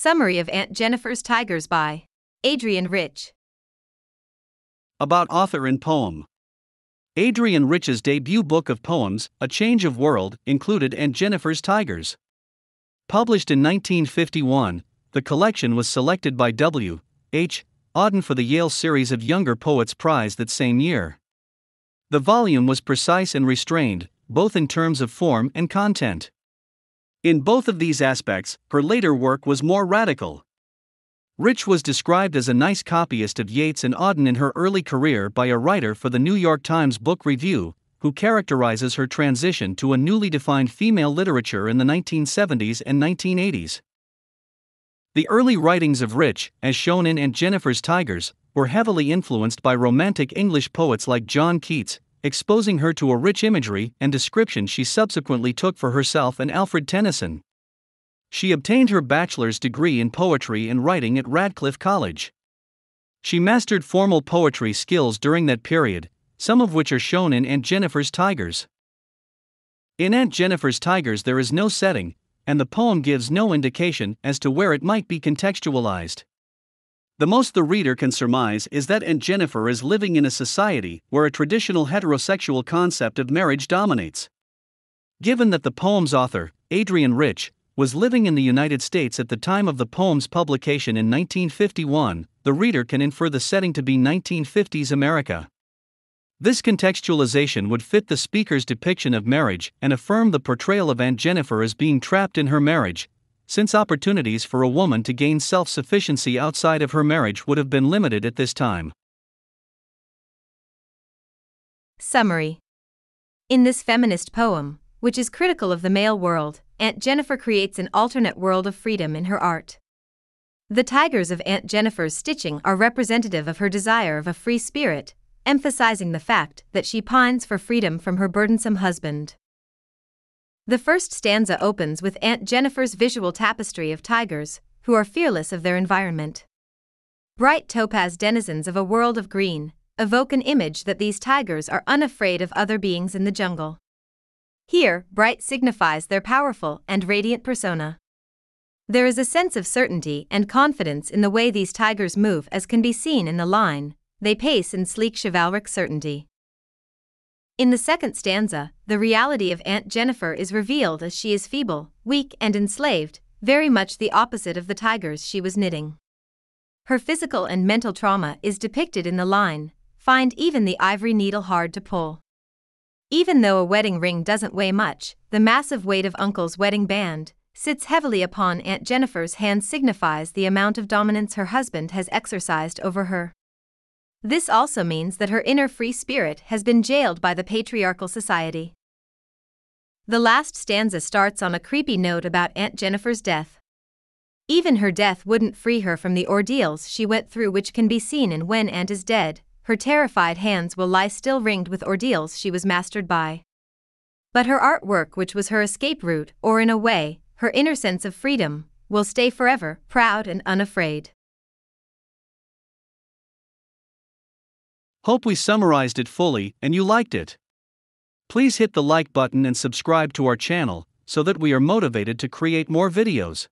Summary of Aunt Jennifer's Tigers by Adrienne Rich. About author and poem. Adrienne Rich's debut book of poems, A Change of World, included Aunt Jennifer's Tigers. Published in 1951, the collection was selected by W. H. Auden for the Yale Series of Younger Poets Prize that same year. The volume was precise and restrained, both in terms of form and content. In both of these aspects, her later work was more radical. Rich was described as a nice copyist of Yeats and Auden in her early career by a writer for the New York Times Book Review, who characterizes her transition to a newly defined female literature in the 1970s and 1980s. The early writings of Rich, as shown in Aunt Jennifer's Tigers, were heavily influenced by Romantic English poets like John Keats, exposing her to a rich imagery and description she subsequently took for herself and Alfred Tennyson. She obtained her bachelor's degree in poetry and writing at Radcliffe College. She mastered formal poetry skills during that period, some of which are shown in Aunt Jennifer's Tigers. In Aunt Jennifer's Tigers there is no setting, and the poem gives no indication as to where it might be contextualized. The most the reader can surmise is that Aunt Jennifer is living in a society where a traditional heterosexual concept of marriage dominates. Given that the poem's author, Adrienne Rich, was living in the United States at the time of the poem's publication in 1951, the reader can infer the setting to be 1950s America. This contextualization would fit the speaker's depiction of marriage and affirm the portrayal of Aunt Jennifer as being trapped in her marriage, since opportunities for a woman to gain self-sufficiency outside of her marriage would have been limited at this time. Summary. In this feminist poem, which is critical of the male world, Aunt Jennifer creates an alternate world of freedom in her art. The tigers of Aunt Jennifer's stitching are representative of her desire of a free spirit, emphasizing the fact that she pines for freedom from her burdensome husband. The first stanza opens with Aunt Jennifer's visual tapestry of tigers, who are fearless of their environment. Bright topaz denizens of a world of green evoke an image that these tigers are unafraid of other beings in the jungle. Here, bright signifies their powerful and radiant persona. There is a sense of certainty and confidence in the way these tigers move, as can be seen in the line, "They pace in sleek chivalric certainty." In the second stanza, the reality of Aunt Jennifer is revealed as she is feeble, weak and enslaved, very much the opposite of the tigers she was knitting. Her physical and mental trauma is depicted in the line, "Find even the ivory needle hard to pull." Even though a wedding ring doesn't weigh much, the massive weight of Uncle's wedding band sits heavily upon Aunt Jennifer's hand, signifies the amount of dominance her husband has exercised over her. This also means that her inner free spirit has been jailed by the patriarchal society. The last stanza starts on a creepy note about Aunt Jennifer's death. Even her death wouldn't free her from the ordeals she went through, which can be seen in "When Aunt is dead, her terrified hands will lie still, ringed with ordeals she was mastered by." But her artwork, which was her escape route, or in a way, her inner sense of freedom, will stay forever, proud and unafraid. Hope we summarized it fully and you liked it. Please hit the like button and subscribe to our channel so that we are motivated to create more videos.